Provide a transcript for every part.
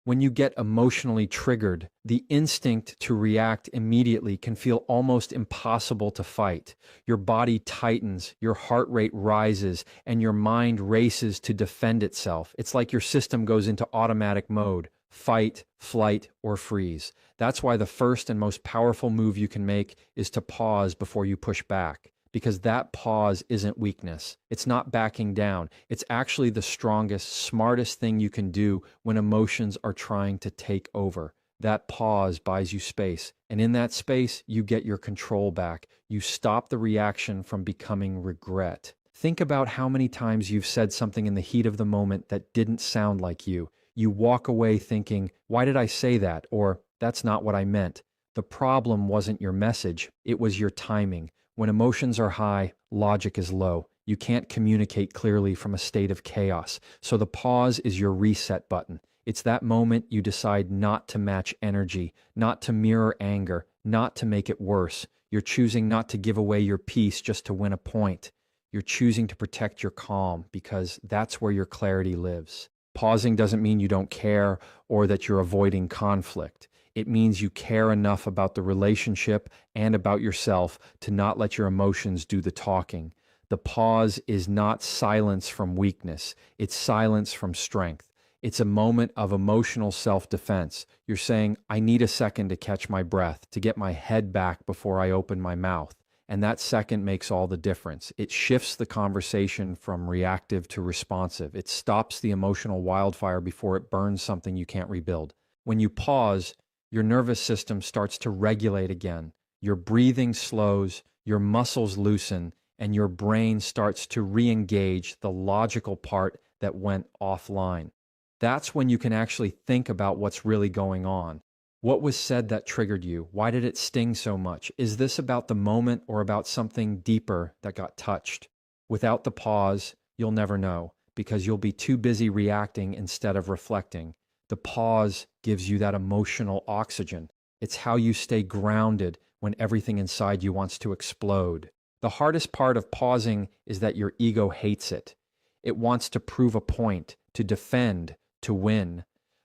When you get emotionally triggered, the instinct to react immediately can feel almost impossible to fight. Your body tightens, your heart rate rises, and your mind races to defend itself. It's like your system goes into automatic mode: fight, flight, or freeze. That's why the first and most powerful move you can make is to pause before you push back. Because that pause isn't weakness. It's not backing down. It's actually the strongest, smartest thing you can do when emotions are trying to take over. That pause buys you space. And in that space, you get your control back. You stop the reaction from becoming regret. Think about how many times you've said something in the heat of the moment that didn't sound like you. You walk away thinking, why did I say that? Or, that's not what I meant. The problem wasn't your message, it was your timing. When emotions are high, logic is low. You can't communicate clearly from a state of chaos. So the pause is your reset button. It's that moment you decide not to match energy, not to mirror anger, not to make it worse. You're choosing not to give away your peace just to win a point. You're choosing to protect your calm because that's where your clarity lives. Pausing doesn't mean you don't care or that you're avoiding conflict. It means you care enough about the relationship and about yourself to not let your emotions do the talking. The pause is not silence from weakness, it's silence from strength. It's a moment of emotional self-defense. You're saying, I need a second to catch my breath, to get my head back before I open my mouth. And that second makes all the difference. It shifts the conversation from reactive to responsive. It stops the emotional wildfire before it burns something you can't rebuild. When you pause, your nervous system starts to regulate again. Your breathing slows, your muscles loosen, and your brain starts to re-engage the logical part that went offline. That's when you can actually think about what's really going on. What was said that triggered you? Why did it sting so much? Is this about the moment or about something deeper that got touched? Without the pause, you'll never know because you'll be too busy reacting instead of reflecting. The pause gives you that emotional oxygen. It's how you stay grounded when everything inside you wants to explode. The hardest part of pausing is that your ego hates it. It wants to prove a point, to defend, to win.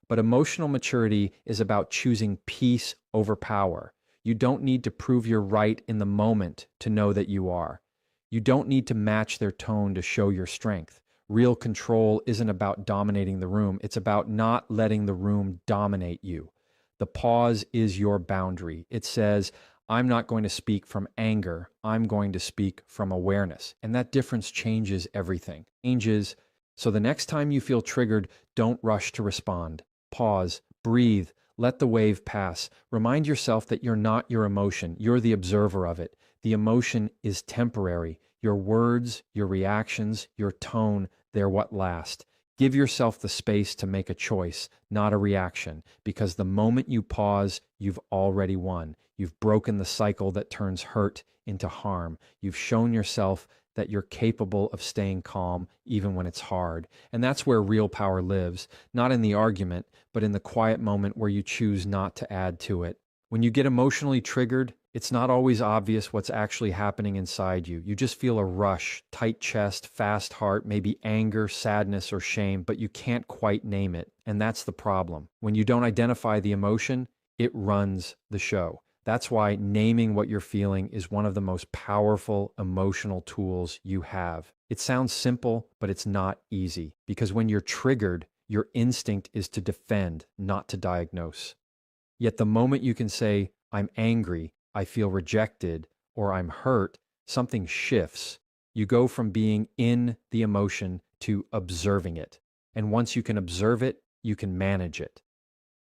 But emotional maturity is about choosing peace over power. You don't need to prove you're right in the moment to know that you are. You don't need to match their tone to show your strength. Real control isn't about dominating the room. It's about not letting the room dominate you. The pause is your boundary. It says, I'm not going to speak from anger. I'm going to speak from awareness. And that difference changes everything. So the next time you feel triggered, don't rush to respond. Pause, breathe, let the wave pass. Remind yourself that you're not your emotion. You're the observer of it. The emotion is temporary. Your words, your reactions, your tone, they're what last. Give yourself the space to make a choice, not a reaction, because the moment you pause, you've already won. You've broken the cycle that turns hurt into harm. You've shown yourself that you're capable of staying calm even when it's hard. And that's where real power lives, not in the argument, but in the quiet moment where you choose not to add to it. When you get emotionally triggered, it's not always obvious what's actually happening inside you. You just feel a rush, tight chest, fast heart, maybe anger, sadness, or shame, but you can't quite name it. And that's the problem. When you don't identify the emotion, it runs the show. That's why naming what you're feeling is one of the most powerful emotional tools you have. It sounds simple, but it's not easy. Because when you're triggered, your instinct is to defend, not to diagnose. Yet the moment you can say, I'm angry, I feel rejected, or I'm hurt, something shifts. You go from being in the emotion to observing it. And once you can observe it, you can manage it.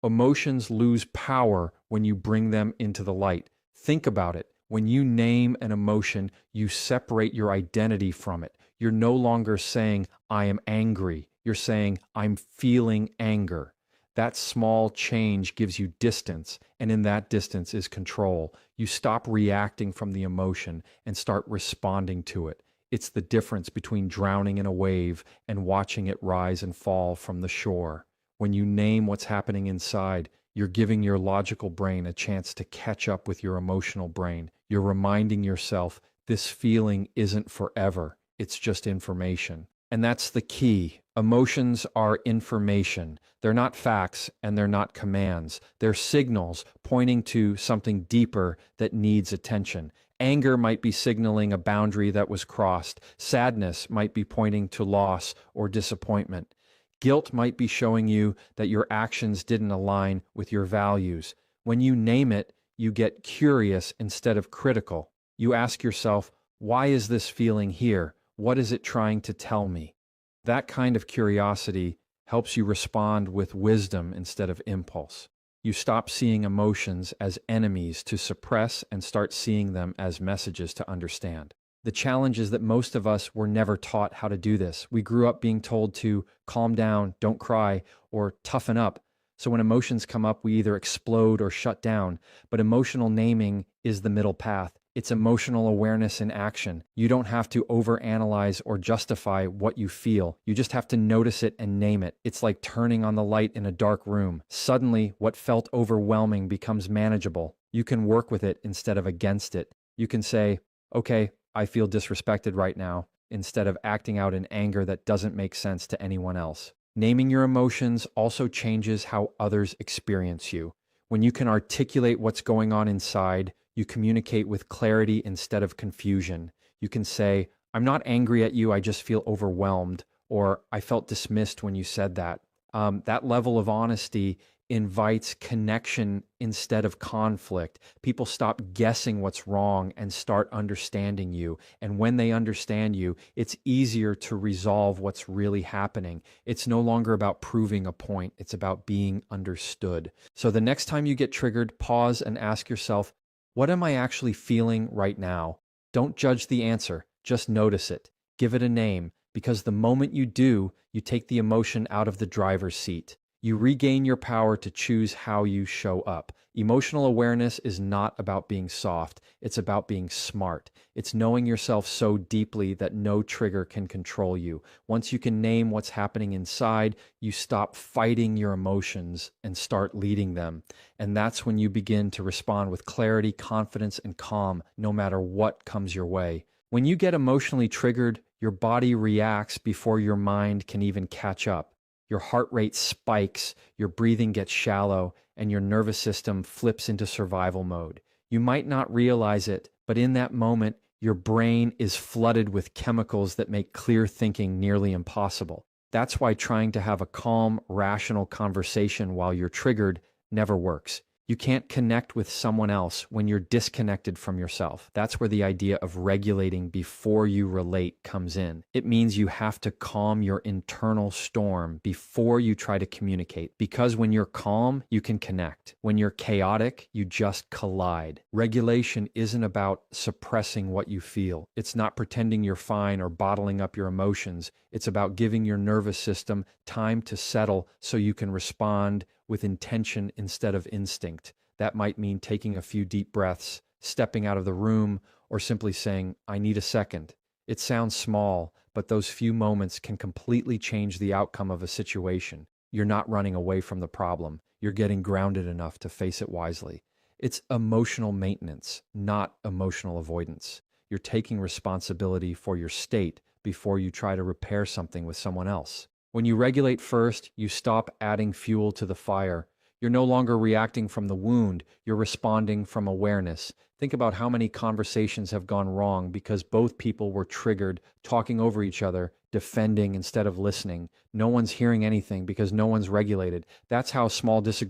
Emotions lose power when you bring them into the light. Think about it. When you name an emotion, you separate your identity from it. You're no longer saying, I am angry. You're saying, I'm feeling anger. That small change gives you distance, and in that distance is control. You stop reacting from the emotion and start responding to it. It's the difference between drowning in a wave and watching it rise and fall from the shore. When you name what's happening inside, you're giving your logical brain a chance to catch up with your emotional brain. You're reminding yourself this feeling isn't forever. It's just information. And that's the key. Emotions are information. They're not facts and they're not commands. They're signals pointing to something deeper that needs attention. Anger might be signaling a boundary that was crossed. Sadness might be pointing to loss or disappointment. Guilt might be showing you that your actions didn't align with your values. When you name it, you get curious instead of critical. You ask yourself, why is this feeling here? What is it trying to tell me? That kind of curiosity helps you respond with wisdom instead of impulse. You stop seeing emotions as enemies to suppress and start seeing them as messages to understand. The challenge is that most of us were never taught how to do this. We grew up being told to calm down, don't cry, or toughen up. So when emotions come up, we either explode or shut down. But emotional naming is the middle path. It's emotional awareness in action. You don't have to overanalyze or justify what you feel. You just have to notice it and name it. It's like turning on the light in a dark room. Suddenly, what felt overwhelming becomes manageable. You can work with it instead of against it. You can say, okay, I feel disrespected right now, instead of acting out in anger that doesn't make sense to anyone else. Naming your emotions also changes how others experience you. When you can articulate what's going on inside, you communicate with clarity instead of confusion. You can say, I'm not angry at you, I just feel overwhelmed, or I felt dismissed when you said that. That level of honesty invites connection instead of conflict. People stop guessing what's wrong and start understanding you. And when they understand you, it's easier to resolve what's really happening. It's no longer about proving a point, it's about being understood. So the next time you get triggered, pause and ask yourself, what am I actually feeling right now? Don't judge the answer, just notice it. Give it a name, because the moment you do, you take the emotion out of the driver's seat. You regain your power to choose how you show up. Emotional awareness is not about being soft. It's about being smart. It's knowing yourself so deeply that no trigger can control you. Once you can name what's happening inside, you stop fighting your emotions and start leading them. And that's when you begin to respond with clarity, confidence, and calm, no matter what comes your way. When you get emotionally triggered, your body reacts before your mind can even catch up. Your heart rate spikes, your breathing gets shallow, and your nervous system flips into survival mode. You might not realize it, but in that moment, your brain is flooded with chemicals that make clear thinking nearly impossible. That's why trying to have a calm, rational conversation while you're triggered never works. You can't connect with someone else when you're disconnected from yourself. That's where the idea of regulating before you relate comes in. It means you have to calm your internal storm before you try to communicate. Because when you're calm, you can connect. When you're chaotic, you just collide. Regulation isn't about suppressing what you feel. It's not pretending you're fine or bottling up your emotions. It's about giving your nervous system time to settle so you can respond with intention instead of instinct. That might mean taking a few deep breaths, stepping out of the room, or simply saying, I need a second. It sounds small, but those few moments can completely change the outcome of a situation. You're not running away from the problem. You're getting grounded enough to face it wisely. It's emotional maintenance, not emotional avoidance. You're taking responsibility for your state before you try to repair something with someone else. When you regulate first, you stop adding fuel to the fire. You're no longer reacting from the wound, you're responding from awareness. Think about how many conversations have gone wrong because both people were triggered, talking over each other, defending instead of listening. No one's hearing anything because no one's regulated. That's how small disagreements